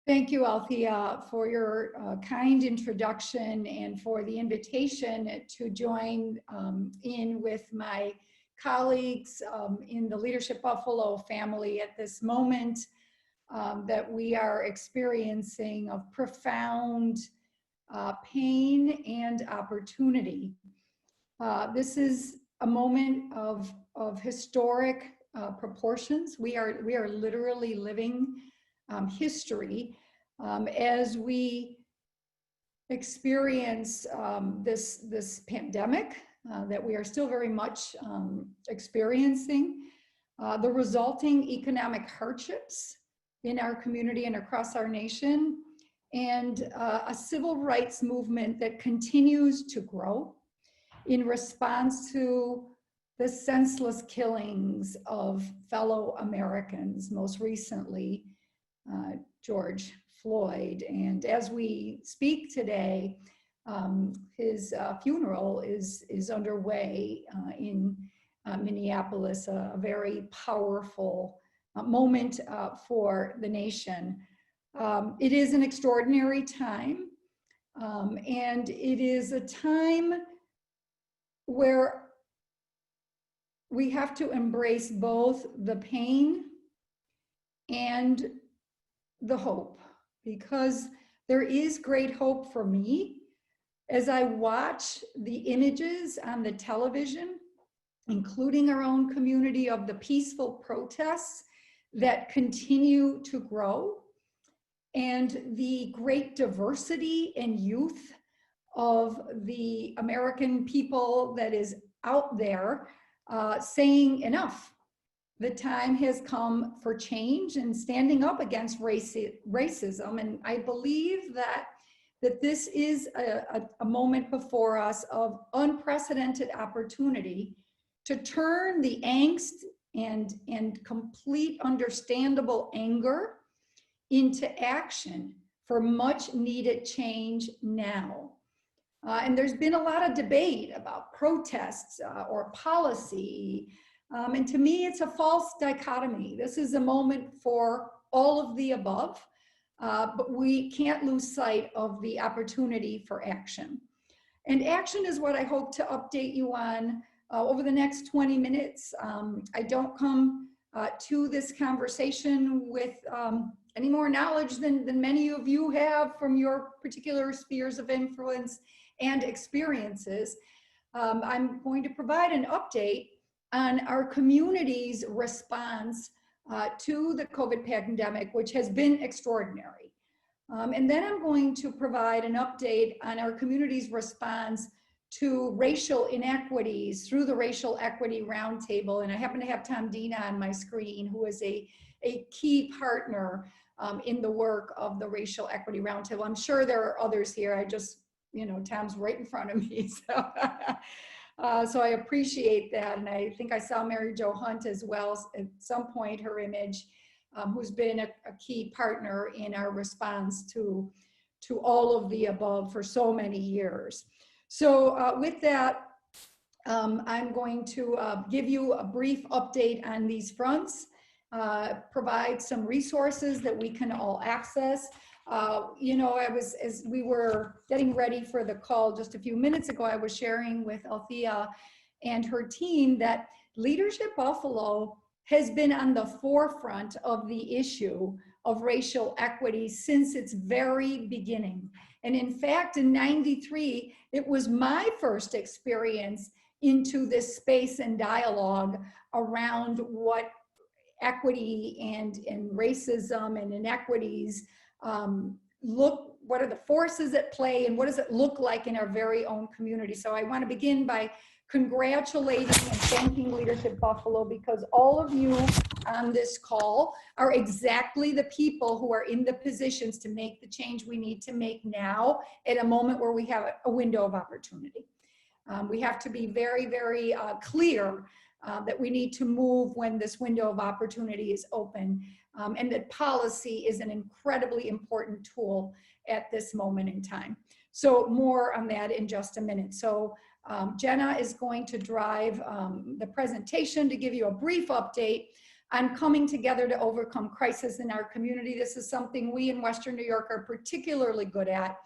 Thank you, Althea, for your kind introduction and for the invitation to join in with my colleagues in the Leadership Buffalo family at this moment that we are experiencing of profound pain and opportunity. This is a moment of historic proportions. We are literally living history as we experience this pandemic that we are still very much experiencing, the resulting economic hardships in our community and across our nation, and a civil rights movement that continues to grow in response to the senseless killings of fellow Americans, most recently George Floyd. And as we speak today, his funeral is underway in Minneapolis, a very powerful moment for the nation. It is an extraordinary time, and it is a time where we have to embrace both the pain and the hope, because there is great hope for me as I watch the images on the television, including our own community, of the peaceful protests that continue to grow, and the great diversity and youth of the American people that is out there saying enough. The time has come for change and standing up against racism. And I believe that this is a moment before us of unprecedented opportunity to turn the angst and complete understandable anger into action for much needed change now. And there's been a lot of debate about protests or policy. And to me, it's a false dichotomy. This is a moment for all of the above, but we can't lose sight of the opportunity for action. And action is what I hope to update you on over the next 20 minutes. I don't come to this conversation with any more knowledge than many of you have from your particular spheres of influence and experiences. I'm going to provide an update on our community's response to the COVID pandemic, which has been extraordinary. And then I'm going to provide an update on our community's response to racial inequities through the Racial Equity Roundtable. And I happen to have Tom Dina on my screen, who is a key partner in the work of the Racial Equity Roundtable. I'm sure there are others here. I just, Tom's right in front of me. So I appreciate that. And I think I saw Mary Jo Hunt as well at some point, her image, who's been a key partner in our response to all of the above for so many years. So with that, I'm going to give you a brief update on these fronts, provide some resources that we can all access. As we were getting ready for the call just a few minutes ago, I was sharing with Althea and her team that Leadership Buffalo has been on the forefront of the issue of racial equity since its very beginning. And in fact, in '93, it was my first experience into this space and dialogue around what equity and racism and inequities what are the forces at play, and what does it look like in our very own community. So I want to begin by congratulating and thanking Leadership Buffalo, because all of you on this call are exactly the people who are in the positions to make the change we need to make now at a moment where we have a window of opportunity. We have to be very, very clear that we need to move when this window of opportunity is open, and that policy is an incredibly important tool at this moment in time. So more on that in just a minute. So Jenna is going to drive the presentation to give you a brief update on coming together to overcome crisis in our community. This is something we in Western New York are particularly good at.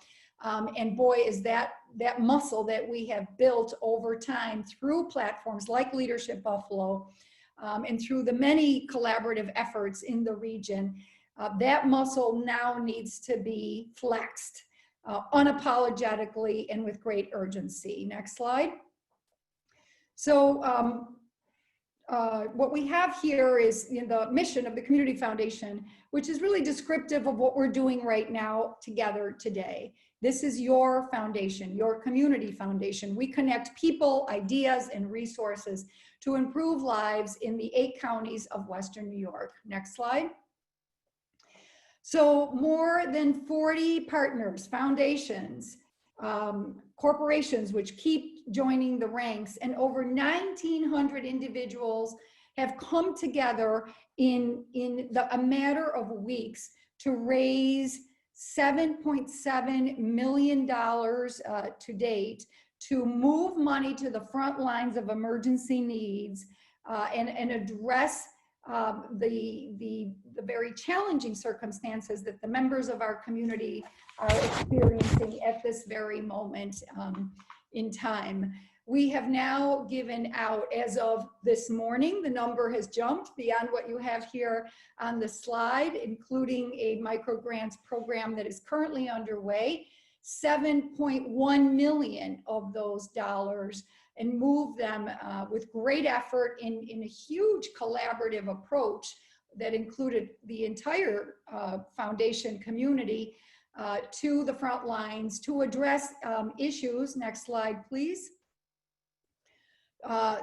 And boy, is that muscle that we have built over time through platforms like Leadership Buffalo, and through the many collaborative efforts in the region. That muscle now needs to be flexed unapologetically and with great urgency. Next slide. So what we have here is the mission of the Community Foundation, which is really descriptive of what we're doing right now together today. This is your foundation, your community foundation. We connect people, ideas, and resources to improve lives in the 8 counties of Western New York. Next slide. So more than 40 partners, foundations, corporations, which keep joining the ranks, and over 1,900 individuals have come together in a matter of weeks to raise $7.7 million to date to move money to the front lines of emergency needs and address the very challenging circumstances that the members of our community are experiencing at this very moment in time. We have now given out, as of this morning, the number has jumped beyond what you have here on the slide, including a microgrants program that is currently underway, 7.1 million of those dollars, and move them with great effort in a huge collaborative approach that included the entire foundation community to the front lines to address issues, next slide please,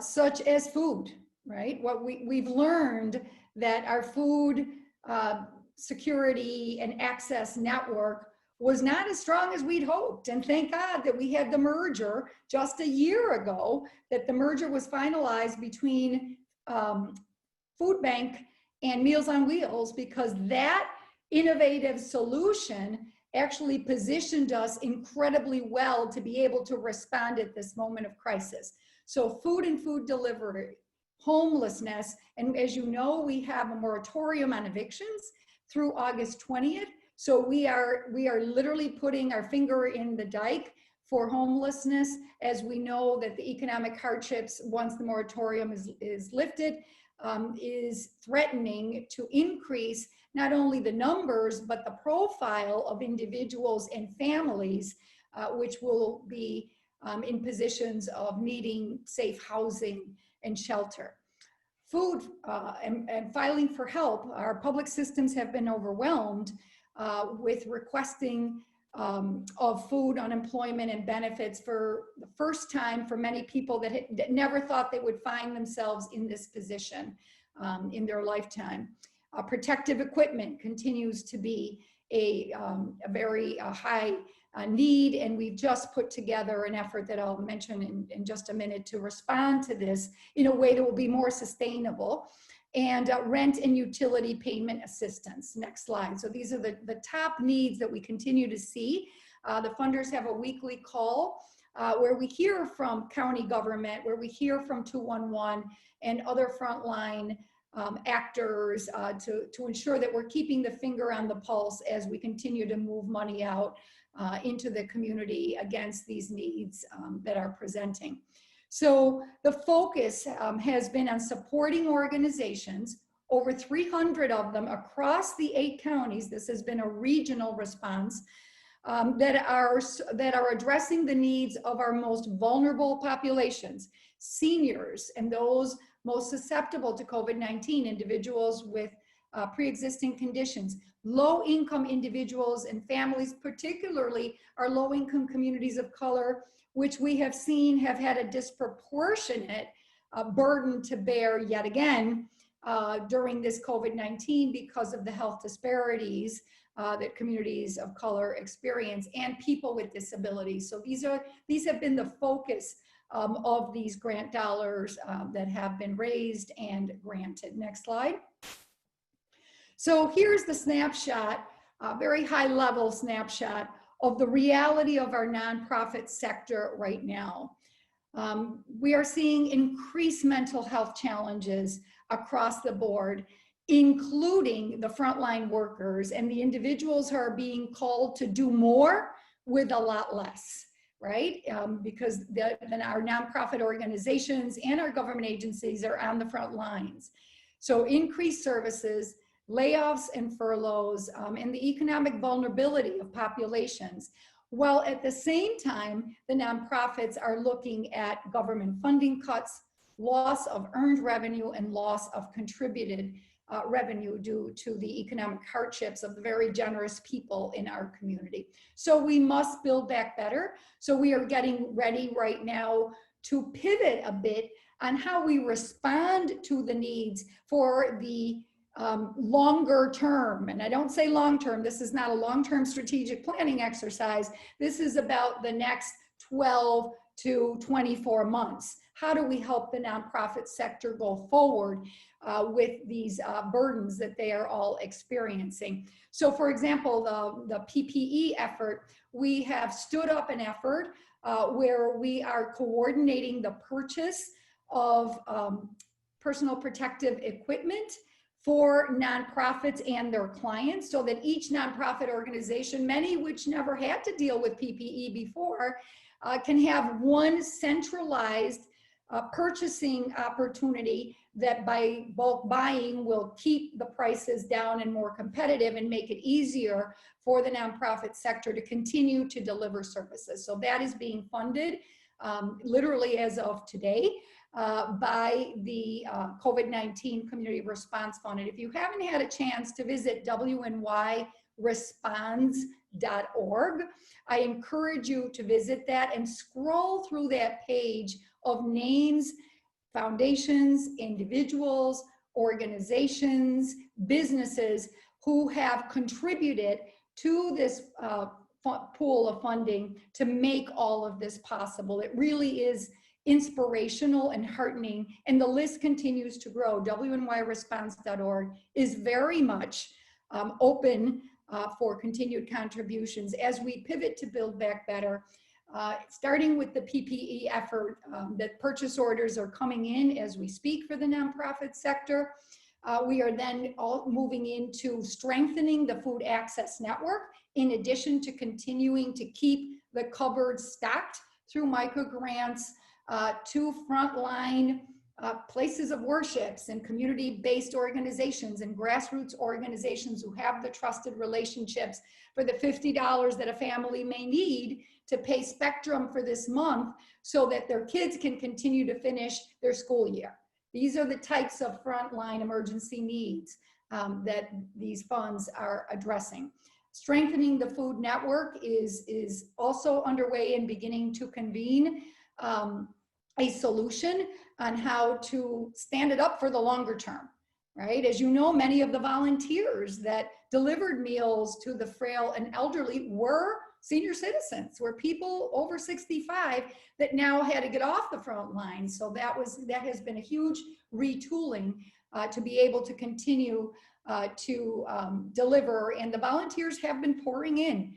such as food, right? What we've learned that our food security and access network was not as strong as we'd hoped. And thank God that we had the merger just a year ago, that the merger was finalized between Food Bank and Meals on Wheels, because that innovative solution actually positioned us incredibly well to be able to respond at this moment of crisis. So food and food delivery, homelessness, and as you know, we have a moratorium on evictions through August 20th. So we are literally putting our finger in the dike for homelessness, as we know that the economic hardships, once the moratorium is lifted, is threatening to increase not only the numbers, but the profile of individuals and families, which will be in positions of needing safe housing and shelter. Food and filing for help, our public systems have been overwhelmed with requesting of food, unemployment, and benefits for the first time for many people that never thought they would find themselves in this position in their lifetime. Protective equipment continues to be a very high need, and we've just put together an effort that I'll mention in just a minute to respond to this in a way that will be more sustainable. And rent and utility payment assistance. Next slide. So these are the top needs that we continue to see. The funders have a weekly call where we hear from county government, where we hear from 211 and other frontline actors to ensure that we're keeping the finger on the pulse as we continue to move money out into the community against these needs that are presenting. So the focus has been on supporting organizations, over 300 of them across the 8 counties. This has been a regional response that are addressing the needs of our most vulnerable populations, seniors and those most susceptible to COVID-19, individuals with pre-existing conditions, low-income individuals and families, particularly our low-income communities of color, which we have seen have had a disproportionate burden to bear yet again during this COVID-19 because of the health disparities that communities of color experience, and people with disabilities. So these have been the focus of these grant dollars that have been raised and granted. Next slide. So here's the snapshot, very high level snapshot of the reality of our nonprofit sector right now. We are seeing increased mental health challenges across the board, including the frontline workers and the individuals who are being called to do more with a lot less, right? Because then our nonprofit organizations and our government agencies are on the front lines. So increased services, layoffs and furloughs, and the economic vulnerability of populations. While at the same time, the nonprofits are looking at government funding cuts, loss of earned revenue, and loss of contributed revenue due to the economic hardships of the very generous people in our community. So we must build back better. So we are getting ready right now to pivot a bit on how we respond to the needs for the longer term. And I don't say long term, this is not a long-term strategic planning exercise. This is about the next 12 to 24 months. How do we help the nonprofit sector go forward with these burdens that they are all experiencing? So for example, the PPE effort, we have stood up an effort where we are coordinating the purchase of personal protective equipment for nonprofits and their clients, so that each nonprofit organization, many which never had to deal with PPE before, can have one centralized purchasing opportunity that by bulk buying will keep the prices down and more competitive and make it easier for the nonprofit sector to continue to deliver services. So that is being funded literally as of today by the COVID-19 Community Response Fund. And if you haven't had a chance to visit WNYResponds.org, I encourage you to visit that and scroll through that page of names, foundations, individuals, organizations, businesses who have contributed to this pool of funding to make all of this possible. It really is inspirational and heartening, and the list continues to grow. WNYResponse.org is very much open for continued contributions as we pivot to build back better. Starting with the PPE effort, that purchase orders are coming in as we speak for the nonprofit sector. We are then all moving into strengthening the food access network, in addition to continuing to keep the cupboards stocked through microgrants to frontline places of worships and community-based organizations and grassroots organizations who have the trusted relationships for the $50 that a family may need to pay Spectrum for this month so that their kids can continue to finish their school year. These are the types of frontline emergency needs that these funds are addressing. Strengthening the food network is also underway and beginning to convene a solution on how to stand it up for the longer term, right? As you know, many of the volunteers that delivered meals to the frail and elderly were senior citizens, were people over 65 that now had to get off the front line. So that has been a huge retooling to be able to continue to deliver, and the volunteers have been pouring in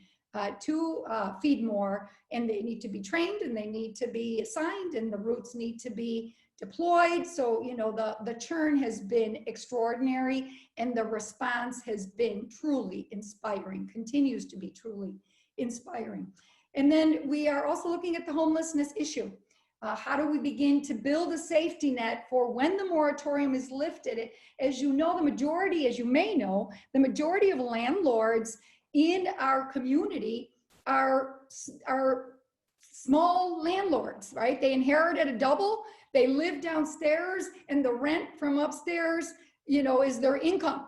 to feed more, and they need to be trained and they need to be assigned and the routes need to be deployed. So, you know, the churn has been extraordinary and the response has been truly inspiring, continues to be truly inspiring. And then we are also looking at the homelessness issue. How do we begin to build a safety net for when the moratorium is lifted? As you know, the majority, as you may know, the majority of landlords in our community are small landlords, right? They inherited a double, they live downstairs, and the rent from upstairs, you know, is their income.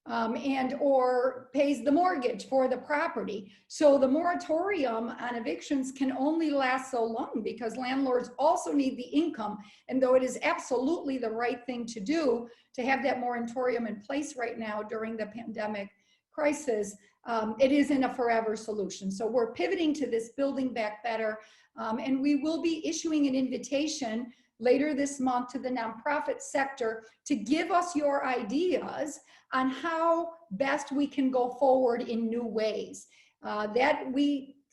And or pays the mortgage for the property. So the moratorium on evictions can only last so long because landlords also need the income. And though it is absolutely the right thing to do to have that moratorium in place right now during the pandemic crisis, it isn't a forever solution. So we're pivoting to this building back better. And we will be issuing an invitation later this month to the nonprofit sector to give us your ideas on how best we can go forward in new ways.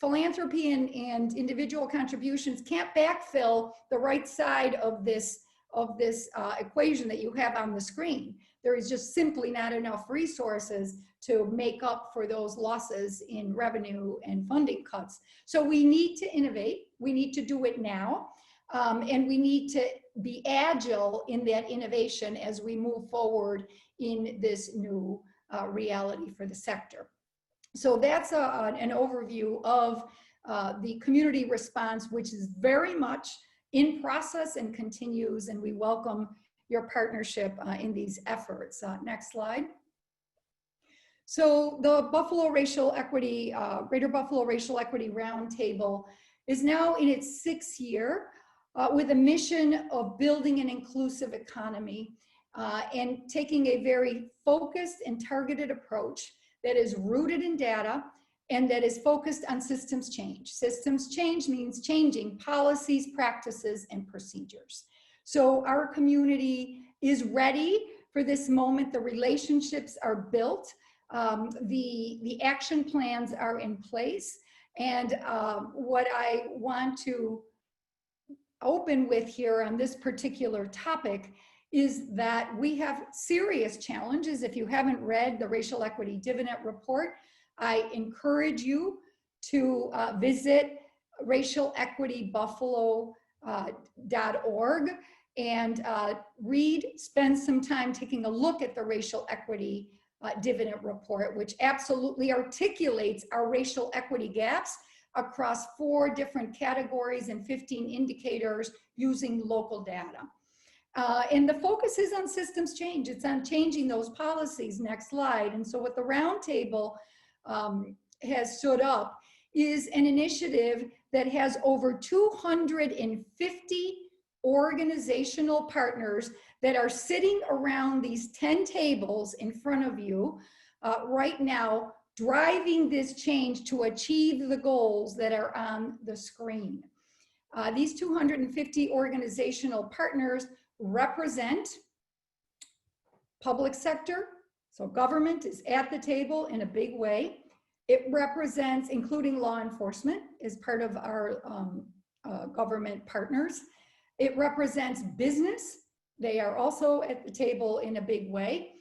Philanthropy and individual contributions can't backfill the right side of this of this equation that you have on the screen. There is just simply not enough resources to make up for those losses in revenue and funding cuts. So we need to innovate. We need to do it now. And we need to be agile in that innovation as we move forward in this new reality for the sector. So that's an overview of the community response, which is very much in process and continues, and we welcome your partnership in these efforts. Next slide. So the Buffalo Racial Equity, Greater Buffalo Racial Equity Roundtable is now in its 6th year with a mission of building an inclusive economy and taking a very focused and targeted approach that is rooted in data and that is focused on systems change. Systems change means changing policies, practices, and procedures. So our community is ready for this moment. The relationships are built. The action plans are in place. And what I want to open with here on this particular topic is that we have serious challenges. If you haven't read the Racial Equity Dividend Report, I encourage you to visit racialequitybuffalo.org and spend some time taking a look at the Racial Equity Dividend Report, which absolutely articulates our racial equity gaps across 4 different categories and 15 indicators using local data. And the focus is on systems change. It's on changing those policies. Next slide. And so what the Roundtable has stood up is an initiative that has over 250 organizational partners that are sitting around these 10 tables in front of you right now, driving this change to achieve the goals that are on the screen. These 250 organizational partners represent public sector, so government is at the table in a big way. It represents, including law enforcement, as part of our government partners. It represents business. They are also at the table in a big way.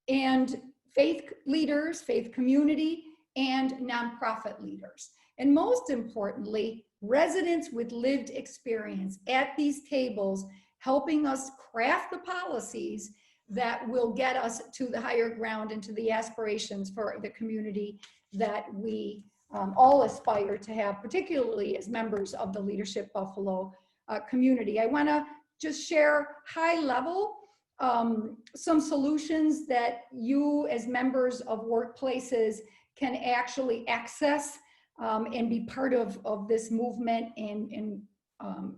And faith leaders, faith community, and nonprofit leaders. And most importantly, residents with lived experience at these tables, helping us craft the policies that will get us to the higher ground and to the aspirations for the community that we all aspire to have, particularly as members of the Leadership Buffalo community. I want to just share high level some solutions that you as members of workplaces can actually access and be part of this movement and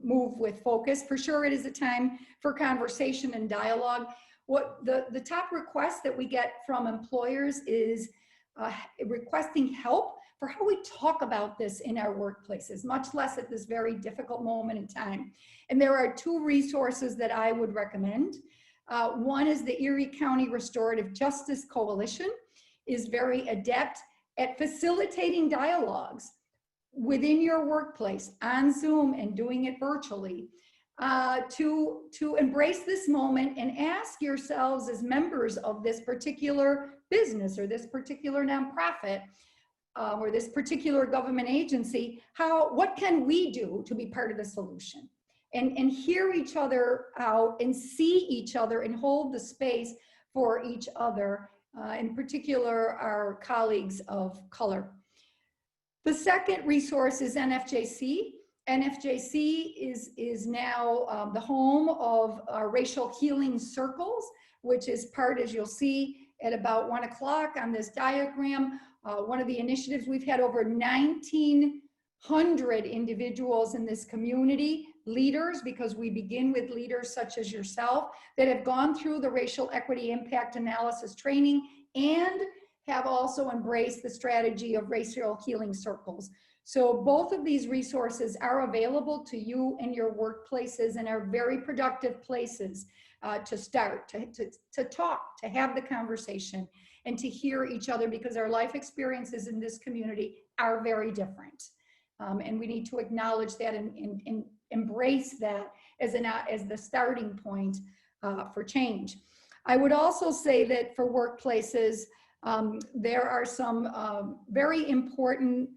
move with focus. For sure, it is a time for conversation and dialogue. What the top request that we get from employers is requesting help for how we talk about this in our workplaces, much less at this very difficult moment in time. And there are 2 resources that I would recommend. One is the Erie County Restorative Justice Coalition is very adept at facilitating dialogues within your workplace on Zoom and doing it virtually to embrace this moment and ask yourselves as members of this particular business or this particular nonprofit or this particular government agency, what can we do to be part of the solution? And hear each other out and see each other and hold the space for each other, in particular our colleagues of color. The second resource is NFJC. NFJC is now the home of our racial healing circles, which is part, as you'll see, at about 1 o'clock on this diagram. One of the initiatives, we've had over 1,900 individuals in this community, leaders, because we begin with leaders such as yourself, that have gone through the racial equity impact analysis training and have also embraced the strategy of racial healing circles. So both of these resources are available to you in your workplaces and are very productive places to start, to talk, to have the conversation, and to hear each other, because our life experiences in this community are very different. And we need to acknowledge that and embrace that as the starting point for change. I would also say that for workplaces, there are some very important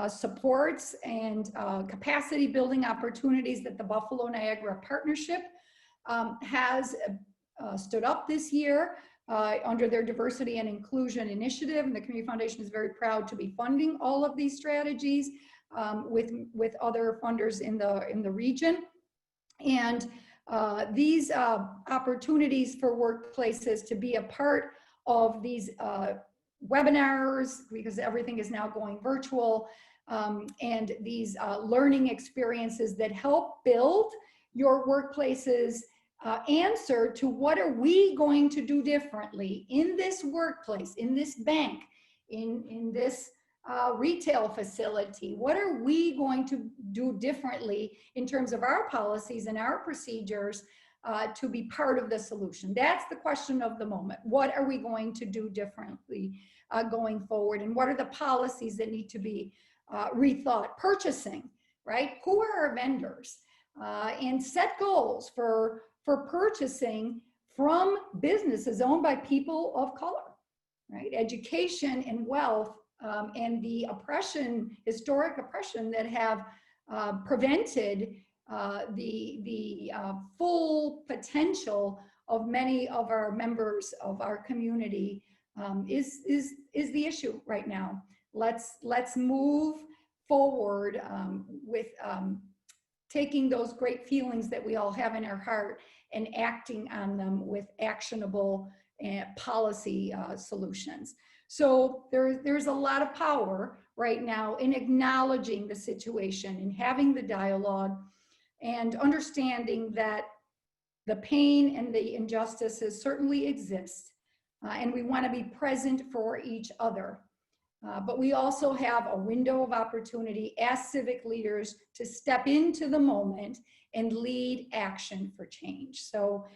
supports and capacity building opportunities that the Buffalo Niagara Partnership has stood up this year under their Diversity and Inclusion Initiative. And the Community Foundation is very proud to be funding all of these strategies with other funders in the region. And these opportunities for workplaces to be a part of these webinars, because everything is now going virtual, and these learning experiences that help build your workplace's answer to what are we going to do differently in this workplace, in this bank, in this retail facility. What are we going to do differently in terms of our policies and our procedures to be part of the solution? That's the question of the moment. What are we going to do differently going forward? And what are the policies that need to be rethought? Purchasing, right? Who are our vendors? And set goals for purchasing from businesses owned by people of color, right? Education and wealth and the oppression, historic oppression that have prevented the full potential of many of our members of our community is the issue right now. Let's move forward with taking those great feelings that we all have in our heart and acting on them with actionable policy solutions. So there's a lot of power right now in acknowledging the situation and having the dialogue and understanding that the pain and the injustices certainly exist, and we want to be present for each other. But we also have a window of opportunity as civic leaders to step into the moment and lead action for change. So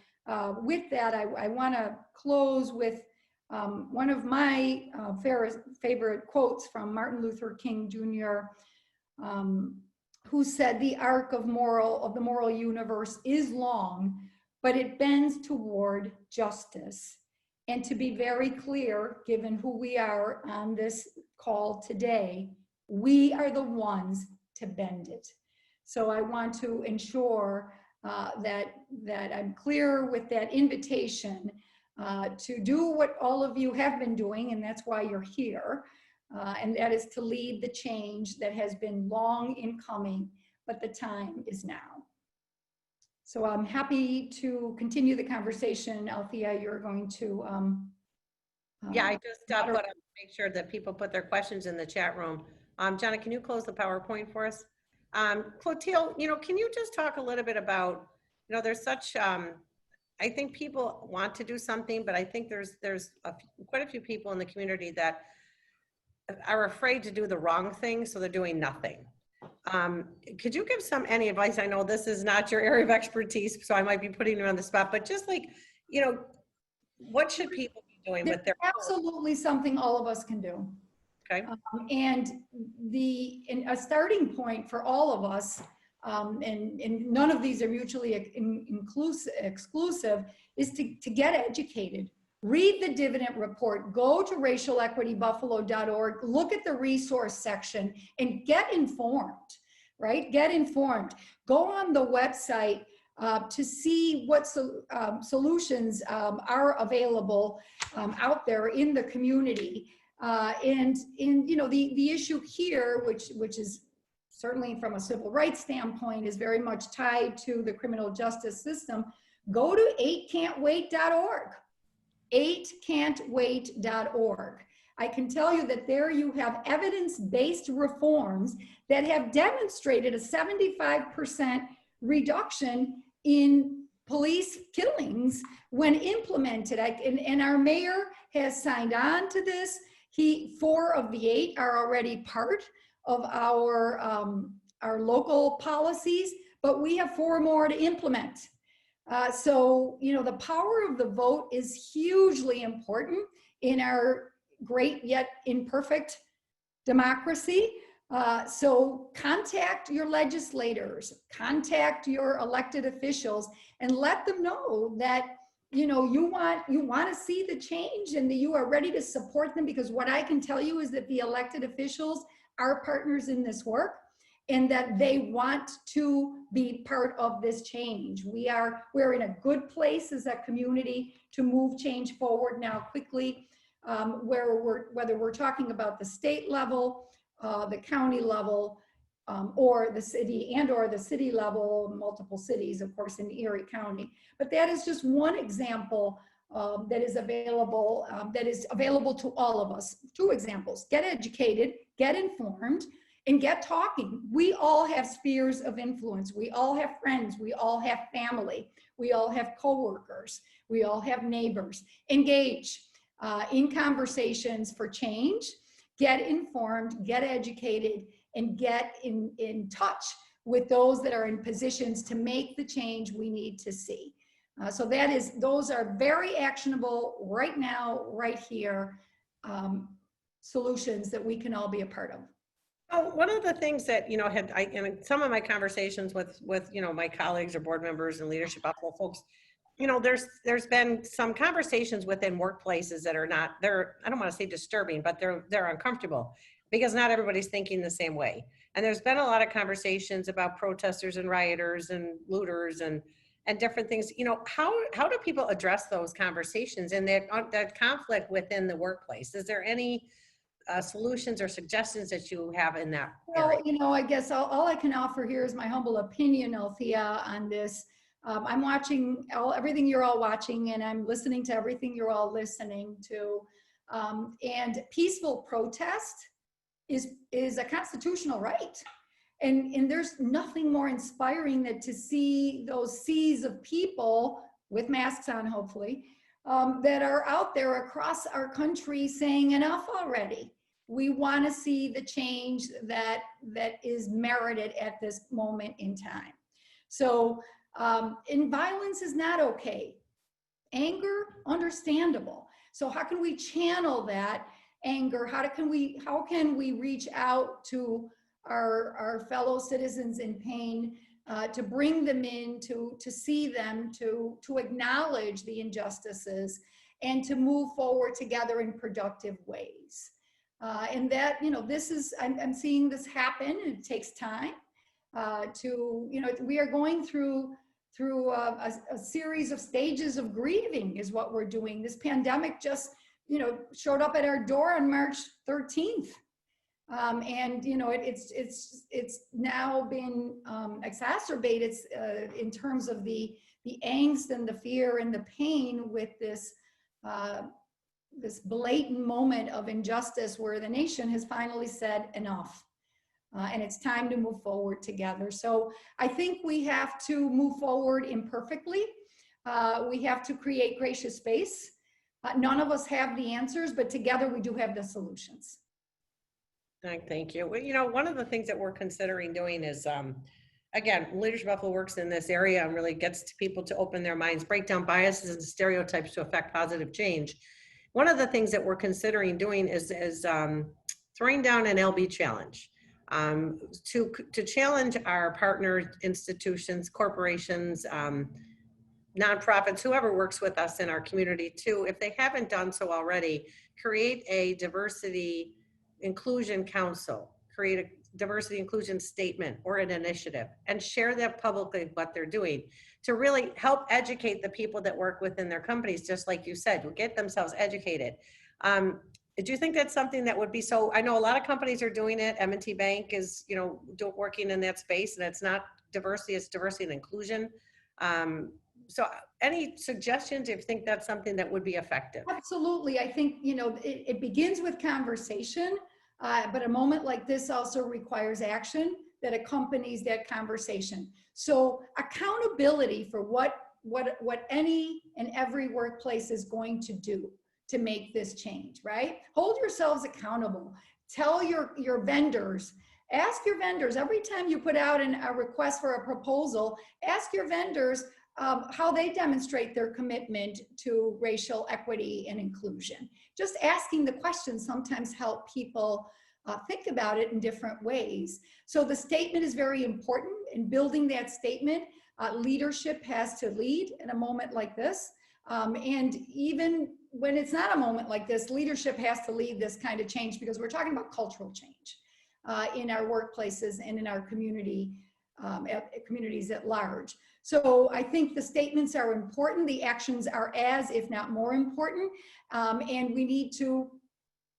with that, I want to close with one of my favorite quotes from Martin Luther King Jr., who said, "The arc of the moral universe is long, but it bends toward justice." And to be very clear, given who we are on this call today, we are the ones to bend it. So I want to ensure that I'm clear with that invitation to do what all of you have been doing, and that's why you're here, and that is to lead the change that has been long in coming, but the time is now. So I'm happy to continue the conversation. Althea, you're going to... yeah, I just put up to make sure that people put their questions in the chat room. Jonna, can you close the PowerPoint for us? Clotilde, can you just talk a little bit about, there's such, I think people want to do something, but I think there's quite a few people in the community that are afraid to do the wrong thing, so they're doing nothing. Could you give any advice? I know this is not your area of expertise, so I might be putting you on the spot, but just what should people be doing with their... Absolutely something all of us can do. Okay. And a starting point for all of us, and none of these are mutually exclusive, is to get educated. Read the dividend report, go to racialequitybuffalo.org, look at the resource section and get informed, right? Get informed. Go on the website to see what solutions are available out there in the community. And the issue here, which is certainly from a civil rights standpoint, is very much tied to the criminal justice system. Go to 8can'twait.org. 8can'twait.org. I can tell you that there you have evidence-based reforms that have demonstrated a 75% reduction in police killings when implemented. And our mayor has signed on to this. 4 of the 8 are already part of our local policies, but we have 4 more to implement. So, the power of the vote is hugely important in our great yet imperfect democracy. So contact your legislators, contact your elected officials, and let them know that you want to see the change and that you are ready to support them, because what I can tell you is that the elected officials are partners in this work and that they want to be part of this change. We're in a good place as a community to move change forward now quickly, whether we're talking about the state level, the county level, or the city level, multiple cities, of course, in Erie County. But that is just one example that is available to all of us. Two examples: get educated, get informed, and get talking. We all have spheres of influence. We all have friends. We all have family. We all have coworkers. We all have neighbors. Engage in conversations for change. Get informed, get educated, and get in touch with those that are in positions to make the change we need to see. So those are very actionable right now, right here, solutions that we can all be a part of. Oh, one of the things that, in some of my conversations with, my colleagues or board members and leadership Buffalo folks, there's been some conversations within workplaces that are not, I don't want to say disturbing, but they're uncomfortable because not everybody's thinking the same way. And there's been a lot of conversations about protesters and rioters and looters and different things. How do people address those conversations and that conflict within the workplace? Is there any solutions or suggestions that you have in that area? Well, I guess all I can offer here is my humble opinion, Althea, on this. I'm watching everything you're all watching, and I'm listening to everything you're all listening to. And peaceful protest is a constitutional right. And there's nothing more inspiring than to see those seas of people with masks on, hopefully, that are out there across our country saying enough already. We want to see the change that is merited at this moment in time. So, and violence is not okay. Anger, understandable. So how can we channel that anger? How can we reach out to our fellow citizens in pain, to bring them in, to see them, to acknowledge the injustices, and to move forward together in productive ways? And that, I'm seeing this happen. It takes time we are going through a series of stages of grieving is what we're doing. This pandemic just, showed up at our door on March 13th. And, it's now been exacerbated in terms of the angst and the fear and the pain with this blatant moment of injustice where the nation has finally said enough. And it's time to move forward together. So I think we have to move forward imperfectly. We have to create gracious space. None of us have the answers, but together we do have the solutions. Thank you. Well, one of the things that we're considering doing is, again, Leadership Buffalo works in this area and really gets people to open their minds, break down biases and stereotypes to affect positive change. One of the things that we're considering doing is throwing down an LB challenge. To challenge our partner institutions, corporations, nonprofits, whoever works with us in our community to, if they haven't done so already, create a diversity inclusion council, create a diversity inclusion statement or an initiative, and share that publicly what they're doing to really help educate the people that work within their companies, just like you said, to get themselves educated. Do you think that's something that would be so? I know a lot of companies are doing it. M&T Bank is, working in that space, and it's not diversity, it's diversity and inclusion. So any suggestions if you think that's something that would be effective? Absolutely. I think, it begins with conversation, but a moment like this also requires action that accompanies that conversation. So accountability for what any and every workplace is going to do to make this change, right? Hold yourselves accountable. Tell your vendors, ask your vendors, every time you put out a request for a proposal, ask your vendors how they demonstrate their commitment to racial equity and inclusion. Just asking the questions sometimes help people think about it in different ways. So the statement is very important. In building that statement, leadership has to lead in a moment like this. And even when it's not a moment like this, leadership has to lead this kind of change, because we're talking about cultural change in our workplaces and in our communities at large. So I think the statements are important. The actions are as, if not more important. And we need to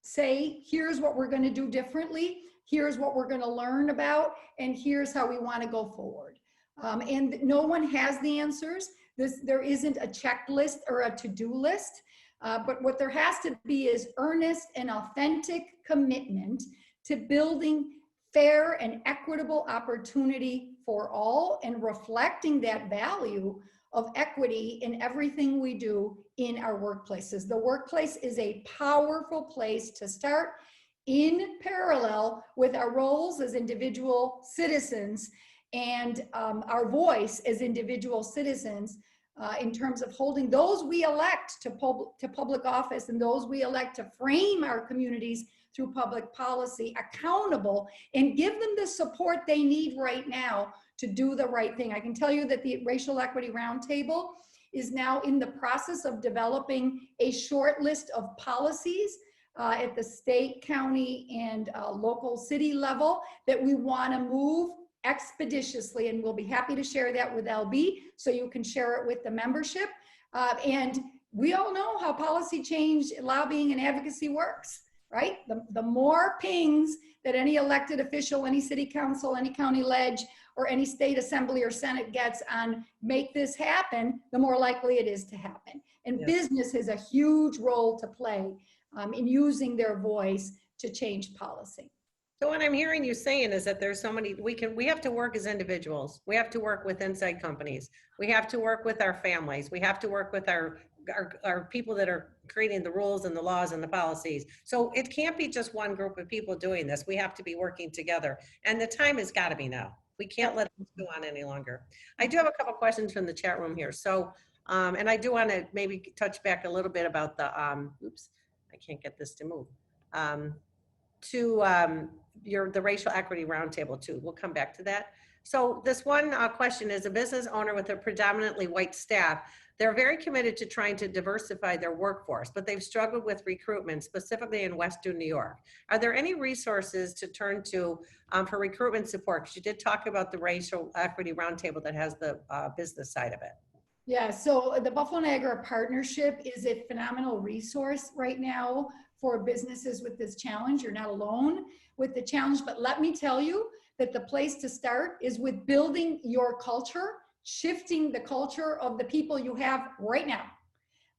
say, here's what we're going to do differently. Here's what we're going to learn about. And here's how we want to go forward. And no one has the answers. There isn't a checklist or a to-do list. But what there has to be is earnest and authentic commitment to building fair and equitable opportunity for all, and reflecting that value of equity in everything we do in our workplaces. The workplace is a powerful place to start, in parallel with our roles as individual citizens and our voice as individual citizens in terms of holding those we elect to public office and those we elect to frame our communities through public policy accountable, and give them the support they need right now to do the right thing. I can tell you that the Racial Equity Roundtable is now in the process of developing a short list of policies at the state, county, and local city level that we want to move expeditiously, and we'll be happy to share that with LB so you can share it with the membership. And we all know how policy change, lobbying, and advocacy works, right? The more pings that any elected official, any city council, any county ledge, or any state assembly or senate gets on make this happen, the more likely it is to happen. And business has a huge role to play in using their voice to change policy. So what I'm hearing you saying is that there's so many, we have to work as individuals. We have to work with inside companies. We have to work with our families. We have to work with our people that are creating the rules and the laws and the policies. So it can't be just one group of people doing this. We have to be working together. And the time has got to be now. We can't let this go on any longer. I do have a couple questions from the chat room here. So, and I do want to maybe touch back a little bit about the, oops, I can't get this to move. The Racial Equity Roundtable too. We'll come back to that. So this one question is, a business owner with a predominantly white staff, they're very committed to trying to diversify their workforce, but they've struggled with recruitment, specifically in Western New York. Are there any resources to turn to for recruitment support? Because you did talk about the Racial Equity Roundtable that has the business side of it. Yeah, so the Buffalo Niagara Partnership is a phenomenal resource right now for businesses with this challenge. You're not alone with the challenge, but let me tell you that the place to start is with building your culture, shifting the culture of the people you have right now,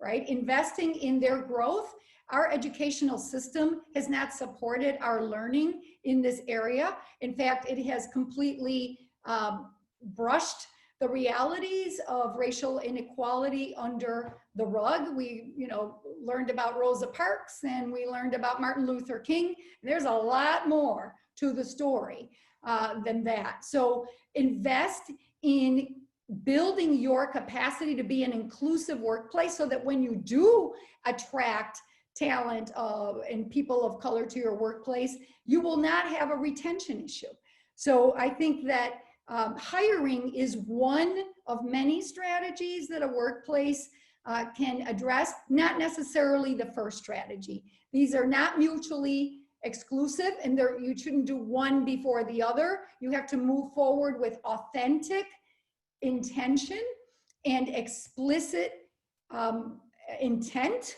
right? Investing in their growth. Our educational system has not supported our learning in this area. In fact, it has completely brushed the realities of racial inequality under the rug. We, learned about Rosa Parks and we learned about Martin Luther King. There's a lot more to the story than that. So invest in building your capacity to be an inclusive workplace so that when you do attract talent and people of color to your workplace, you will not have a retention issue. So I think that hiring is one of many strategies that a workplace can address, not necessarily the first strategy. These are not mutually exclusive, and you shouldn't do one before the other. You have to move forward with authentic intention and explicit intent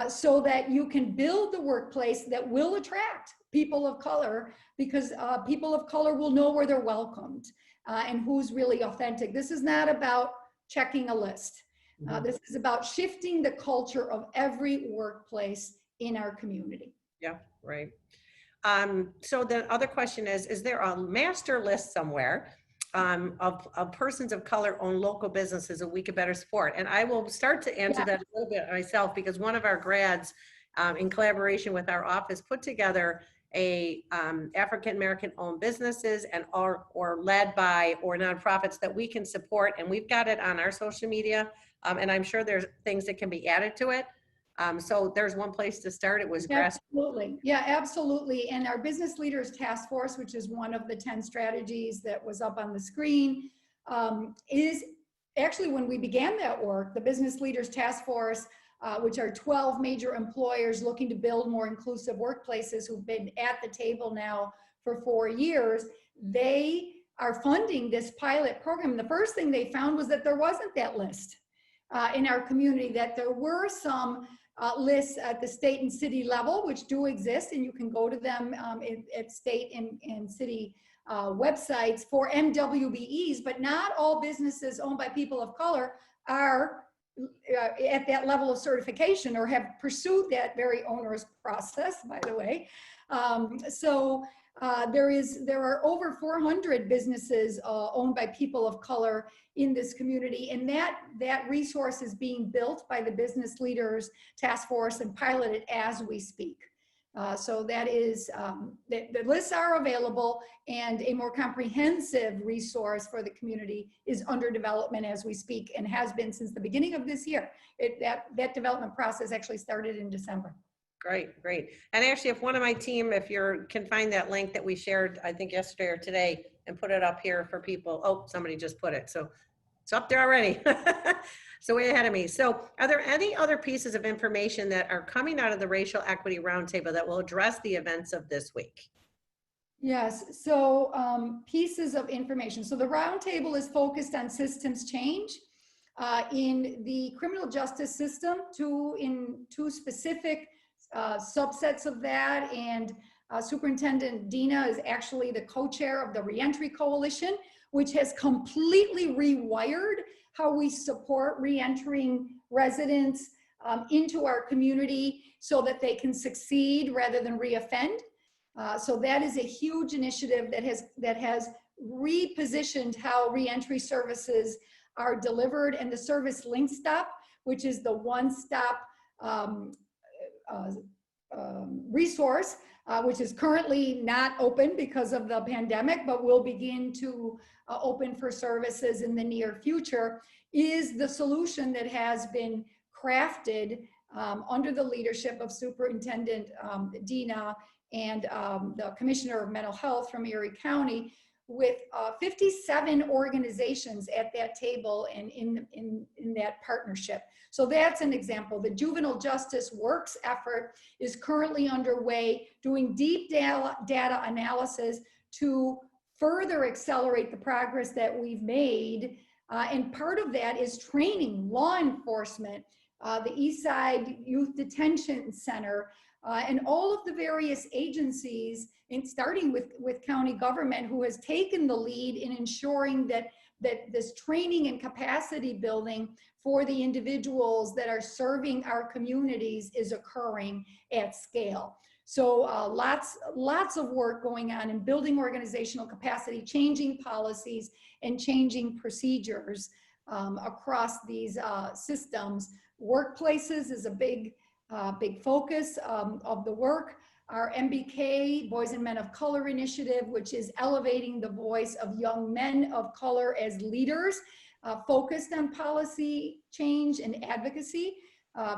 so that you can build the workplace that will attract people of color, because people of color will know where they're welcomed and who's really authentic. This is not about checking a list. This is about shifting the culture of every workplace in our community. Yeah, right. So the other question is there a master list somewhere of persons of color owned local businesses that we could better support? And I will start to answer that a little bit myself, because one of our grads in collaboration with our office put together a African-American owned businesses and or led by or nonprofits that we can support. And we've got it on our social media. And I'm sure there's things that can be added to it. So there's one place to start. It was grassroots. Absolutely. Yeah, absolutely. And our Business Leaders Task Force, which is one of the 10 strategies that was up on the screen, is actually, when we began that work, the Business Leaders Task Force, which are 12 major employers looking to build more inclusive workplaces who've been at the table now for 4 years, they are funding this pilot program. The first thing they found was that there wasn't that list in our community, that there were some lists at the state and city level, which do exist, and you can go to them at state and city websites for MWBEs, but not all businesses owned by people of color are at that level of certification or have pursued that very onerous process, by the way. There are over 400 businesses owned by people of color in this community, and that resource is being built by the Business Leaders Task Force and piloted as we speak. So that is, the lists are available, and a more comprehensive resource for the community is under development as we speak, and has been since the beginning of this year. That development process actually started in December. Great, great. And actually, if one of my team, if you can find that link that we shared, I think yesterday or today, and put it up here for people. Oh, somebody just put it. So it's up there already. So way ahead of me. So are there any other pieces of information that are coming out of the Racial Equity Roundtable that will address the events of this week? Yes, so pieces of information. So the roundtable is focused on systems change in the criminal justice system, in two specific subsets of that. And Superintendent Dina is actually the co-chair of the Reentry Coalition, which has completely rewired how we support reentering residents into our community so that they can succeed rather than reoffend. So that is a huge initiative that has repositioned how reentry services are delivered, and the service Link Stop, which is the one-stop resource, which is currently not open because of the pandemic, but will begin to open for services in the near future, is the solution that has been crafted under the leadership of Superintendent Dina and the Commissioner of Mental Health from Erie County, with 57 organizations at that table and in that partnership. So that's an example. The Juvenile Justice Works effort is currently underway, doing deep data analysis to further accelerate the progress that we've made. And part of that is training law enforcement, the Eastside Youth Detention Center, and all of the various agencies, and starting with county government, who has taken the lead in ensuring that this training and capacity building for the individuals that are serving our communities is occurring at scale. So lots of work going on in building organizational capacity, changing policies, and changing procedures across these systems. Workplaces is a big focus of the work. Our MBK, Boys and Men of Color initiative, which is elevating the voice of young men of color as leaders, focused on policy change and advocacy.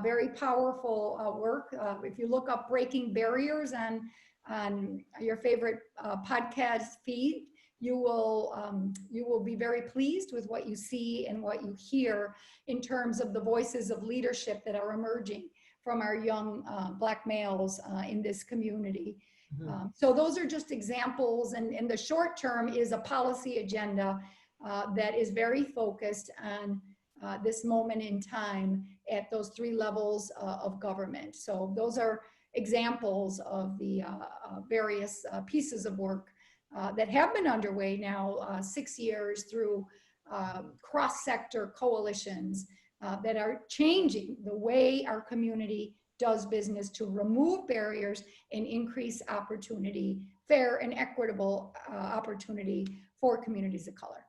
Very powerful work. If you look up Breaking Barriers on your favorite podcast feed, you will be very pleased with what you see and what you hear in terms of the voices of leadership that are emerging from our young Black males in this community. Mm-hmm. So those are just examples, and the short term is a policy agenda that is very focused on this moment in time at those three levels of government. So those are examples of the various pieces of work that have been underway now 6 years through cross-sector coalitions that are changing the way our community does business to remove barriers and increase opportunity, fair and equitable opportunity for communities of color.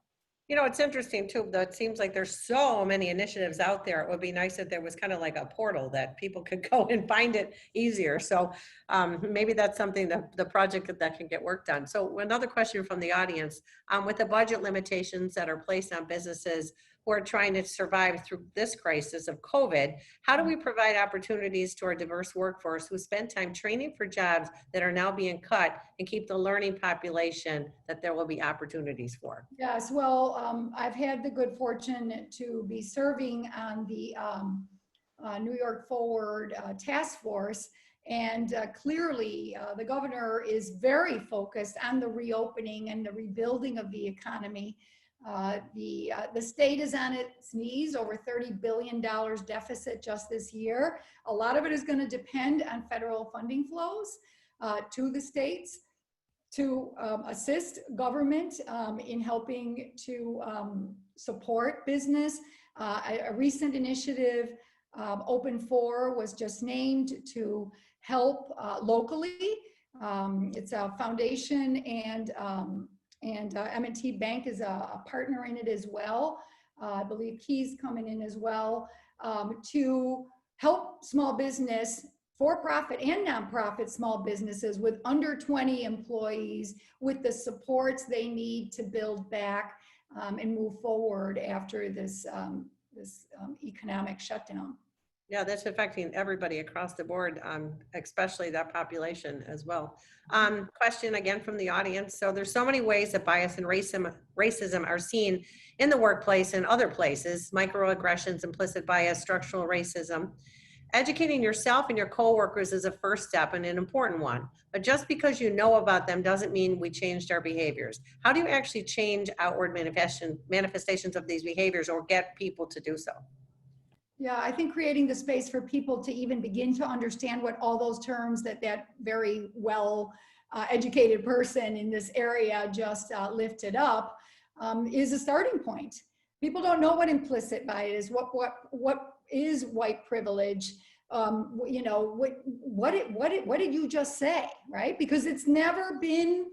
You know, it's interesting too, though. It seems like there's so many initiatives out there. It would be nice if there was kind of like a portal that people could go and find it easier. So maybe that's something that the project that can get worked on. So another question from the audience, with the budget limitations that are placed on businesses, who are trying to survive through this crisis of COVID, how do we provide opportunities to our diverse workforce who spend time training for jobs that are now being cut and keep the learning population that there will be opportunities for? Yes, well, I've had the good fortune to be serving on the New York Forward Task Force. And clearly, the governor is very focused on the reopening and the rebuilding of the economy. The state is on its knees, over $30 billion deficit just this year. A lot of it is going to depend on federal funding flows to the states to assist government in helping to support business. A recent initiative, Open 4, was just named to help locally. It's a foundation, and M&T Bank is a partner in it as well. I believe Key's coming in as well, to help small business, for-profit and nonprofit small businesses with under 20 employees with the supports they need to build back and move forward after this economic shutdown. Yeah, that's affecting everybody across the board, especially that population as well. Question again from the audience. So there's so many ways that bias and racism are seen in the workplace and other places: microaggressions, implicit bias, structural racism. Educating yourself and your coworkers is a first step and an important one. But just because you know about them doesn't mean we changed our behaviors. How do you actually change outward manifestations of these behaviors or get people to do so? Yeah, I think creating the space for people to even begin to understand what all those terms that very well educated person in this area just lifted up is a starting point. People don't know what implicit bias is, what is white privilege, you know, what did you just say, right? Because it's never been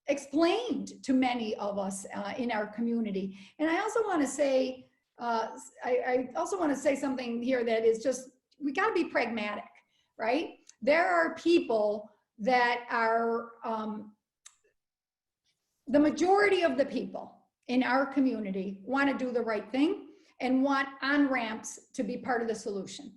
explained to many of us in our community. And I also want to say, I also want to say something here that is just, we got to be pragmatic, right? There are people that are, the majority of the people in our community want to do the right thing and want on-ramps to be part of the solution,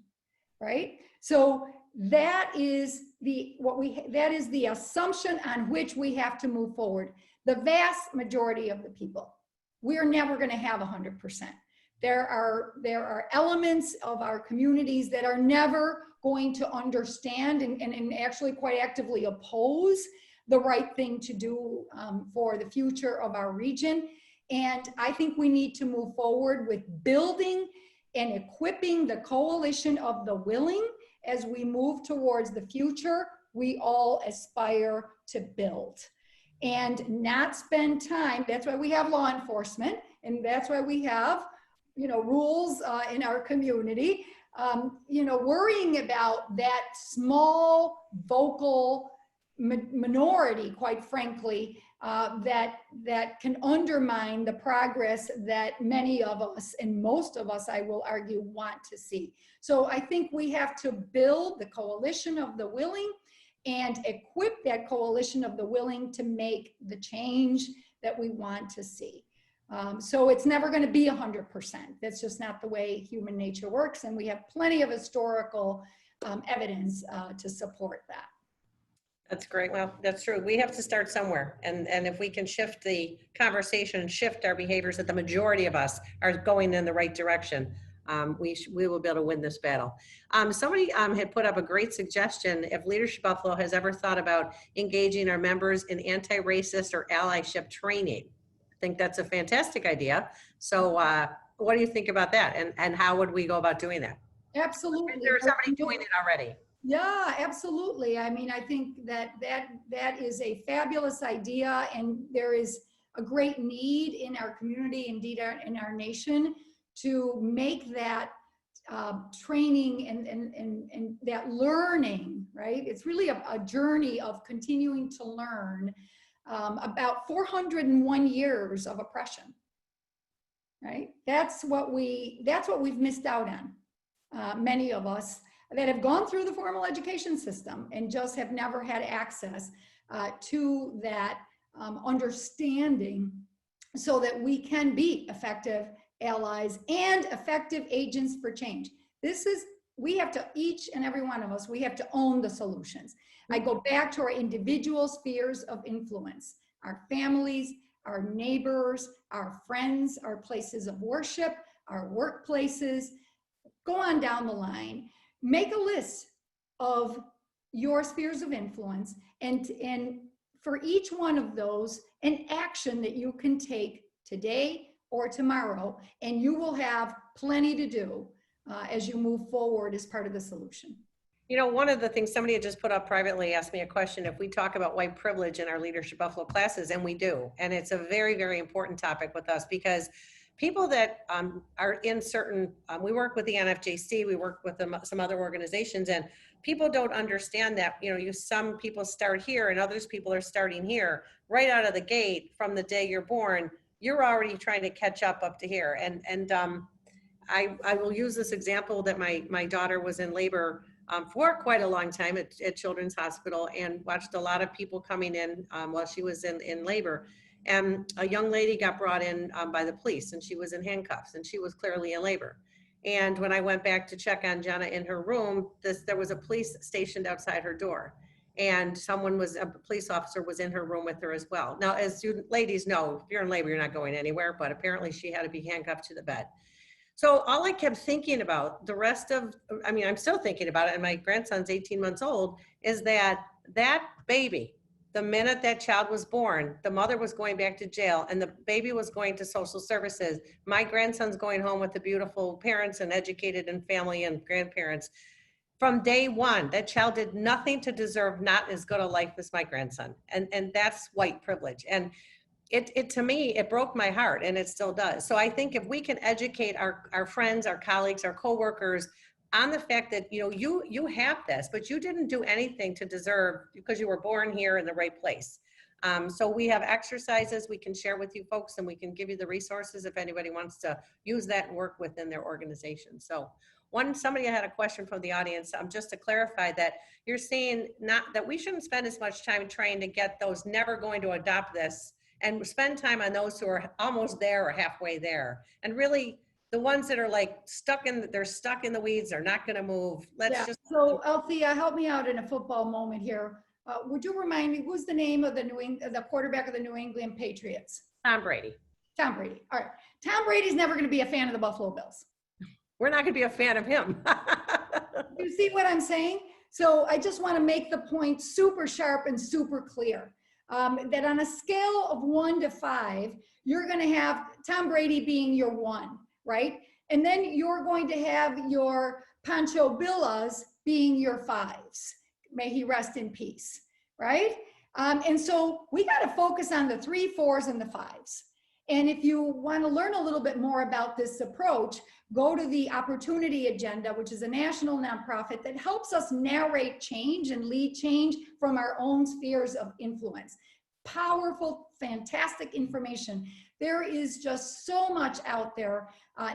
right? So that is the assumption on which we have to move forward. The vast majority of the people, we are never going to have 100%. There are elements of our communities that are never going to understand and actually quite actively oppose the right thing to do for the future of our region. And I think we need to move forward with building and equipping the coalition of the willing as we move towards the future we all aspire to build. And not spend time, that's why we have law enforcement, and that's why we have, you know, rules in our community, you know, worrying about that small vocal minority, quite frankly, that can undermine the progress that many of us, and most of us, I will argue, want to see. So I think we have to build the coalition of the willing and equip that coalition of the willing to make the change that we want to see. So it's never going to be 100%. That's just not the way human nature works. And we have plenty of historical evidence to support that. That's great. Well, that's true. We have to start somewhere. And if we can shift the conversation and shift our behaviors, that the majority of us are going in the right direction, we will be able to win this battle. Somebody had put up a great suggestion. If Leadership Buffalo has ever thought about engaging our members in anti-racist or allyship training. I think that's a fantastic idea. So what do you think about that? And how would we go about doing that? Absolutely. Is there somebody doing it already? Yeah, absolutely. I mean, I think that is a fabulous idea, and there is a great need in our community, indeed in our nation, to make that training and that learning, right? It's really a journey of continuing to learn about 401 years of oppression, right? That's what we've missed out on, many of us that have gone through the formal education system and just have never had access to that understanding so that we can be effective allies, and effective agents for change. We have to, each and every one of us, we have to own the solutions. I go back to our individual spheres of influence, our families, our neighbors, our friends, our places of worship, our workplaces. Go on down the line, make a list of your spheres of influence, and for each one of those, an action that you can take today or tomorrow, and you will have plenty to do as you move forward as part of the solution. You know, one of the things somebody had just put up privately asked me a question, if we talk about white privilege in our Leadership Buffalo classes, and we do. And it's a very, very important topic with us, because people that are in certain, we work with the NFJC, we work with some other organizations, and people don't understand that, you know, some people start here and others people are starting here. Right out of the gate, from the day you're born, you're already trying to catch up to here. And I will use this example that my daughter was in labor for quite a long time at Children's Hospital, and watched a lot of people coming in while she was in labor. And a young lady got brought in by the police, and she was in handcuffs, and she was clearly in labor. And when I went back to check on Jenna in her room, there was a police stationed outside her door, and a police officer was in her room with her as well. Now, as you ladies know, if you're in labor, you're not going anywhere, but apparently she had to be handcuffed to the bed. So all I kept thinking about I'm still thinking about it, and my grandson's 18 months old, is that baby, the minute that child was born, the mother was going back to jail and the baby was going to social services. My grandson's going home with the beautiful parents and educated and family and grandparents. From day one, that child did nothing to deserve not as good a life as my grandson. And that's white privilege. And it to me, it broke my heart, and it still does. So I think if we can educate our friends, our colleagues, our coworkers on the fact that, you know, you have this, but you didn't do anything to deserve, because you were born here in the right place. So we have exercises we can share with you folks, and we can give you the resources if anybody wants to use that and work within their organization. So somebody had a question from the audience, just to clarify that you're saying not that we shouldn't spend as much time trying to get those never going to adopt this, and spend time on those who are almost there or halfway there. And really the ones that are like stuck in the weeds, they're not going to move. So Althea, help me out in a football moment here. Would you remind me, who's the name of the quarterback of the New England Patriots? Tom Brady. Tom Brady. All right. Tom Brady's never going to be a fan of the Buffalo Bills. We're not going to be a fan of him. You see what I'm saying? So I just want to make the point super sharp and super clear. That on a scale of 1 to 5, you're going to have Tom Brady being your 1, right? And then you're going to have your Pancho Villas being your 5s. May he rest in peace, right? And so we got to focus on the 3, 4s, and the 5s. And if you want to learn a little bit more about this approach, go to the Opportunity Agenda, which is a national nonprofit that helps us narrate change and lead change from our own spheres of influence. Powerful, fantastic information. There is just so much out there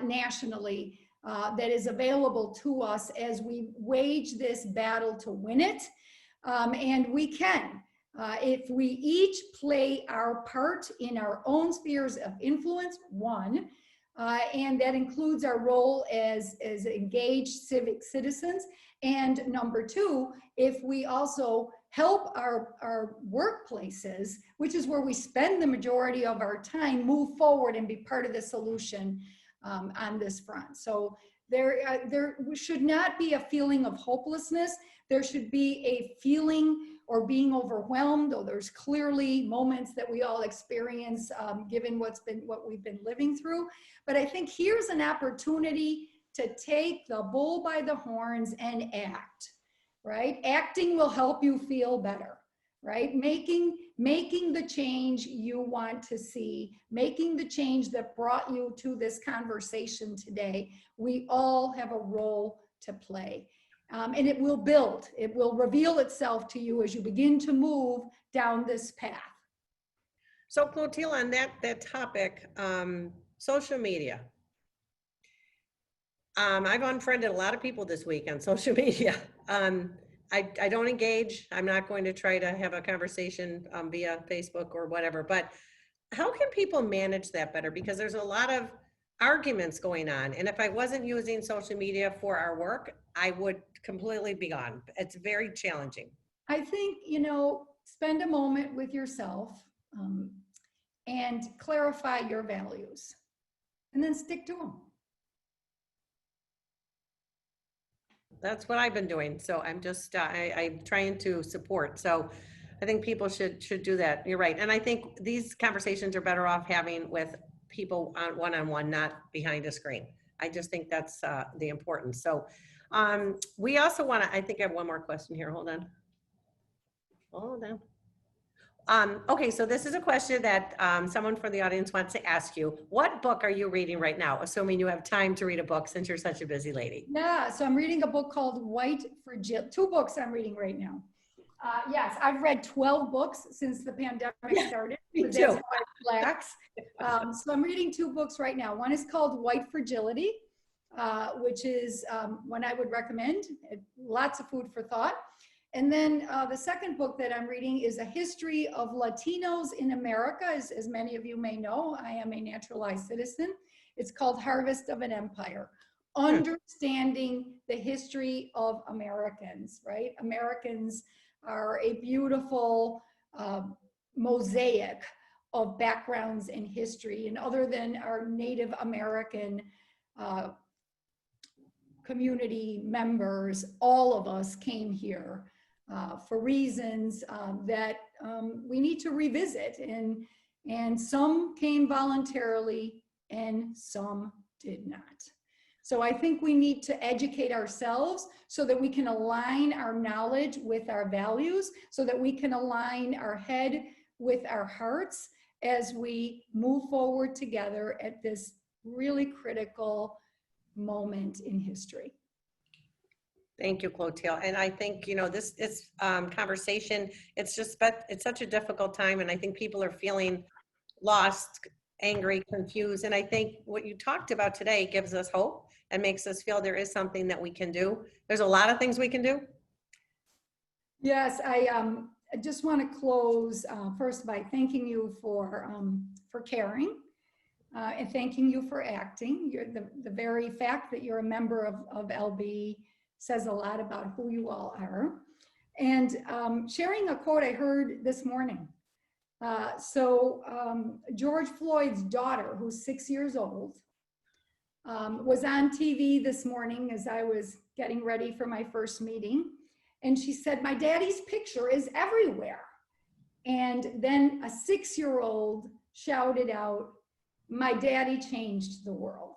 nationally that is available to us as we wage this battle to win it. And we can. If we each play our part in our own spheres of influence, 1, and that includes our role as engaged civic citizens. And number 2, if we also help our workplaces, which is where we spend the majority of our time, move forward and be part of the solution on this front. So there should not be a feeling of hopelessness. There should be a feeling or being overwhelmed, though there's clearly moments that we all experience given what we've been living through. But I think here's an opportunity to take the bull by the horns and act, right? Acting will help you feel better, right? Making the change you want to see, making the change that brought you to this conversation today. We all have a role to play. And it will build, it will reveal itself to you as you begin to move down this path. So Clotilde, on that topic, social media. I've unfriended a lot of people this week on social media. I don't engage. I'm not going to try to have a conversation via Facebook or whatever, but how can people manage that better? Because there's a lot of arguments going on. And if I wasn't using social media for our work, I would completely be gone. It's very challenging. I think, spend a moment with yourself and clarify your values and then stick to them. That's what I've been doing. So I'm just, I'm trying to support. So I think people should do that. You're right. And I think these conversations are better off having with people on one-on-one, not behind a screen. I just think that's the importance. So we also want to, I think I have one more question here. Hold on. Okay, so this is a question that someone from the audience wants to ask you. What book are you reading right now, assuming you have time to read a book since you're such a busy lady? Yeah, so I'm reading a book called White Fragility. 2 books I'm reading right now. Yes, I've read 12 books since the pandemic started. Me That's too. how I relax. So I'm reading 2 books right now. One is called White Fragility, which is one I would recommend. Lots of food for thought. And then the second book that I'm reading is A History of Latinos in America. As many of you may know, I am a naturalized citizen. It's called Harvest of an Empire. Understanding the history of Americans, right? Americans are a beautiful mosaic of backgrounds and history. And other than our Native American community members, all of us came here for reasons that we need to revisit. And some came voluntarily and some did not. So I think we need to educate ourselves so that we can align our knowledge with our values, so that we can align our head with our hearts as we move forward together at this really critical moment in history. Thank you, Clotilde. And I think, this conversation, it's such a difficult time. And I think people are feeling lost, angry, confused. And I think what you talked about today gives us hope and makes us feel there is something that we can do. There's a lot of things we can do. Yes, I just want to close first by thanking you for caring and thanking you for acting. The very fact that you're a member of LB says a lot about who you all are. And sharing a quote I heard this morning. George Floyd's daughter, who's 6 years old, was on TV this morning as I was getting ready for my first meeting. And she said, "My daddy's picture is everywhere." And then a 6-year-old shouted out, "My daddy changed the world."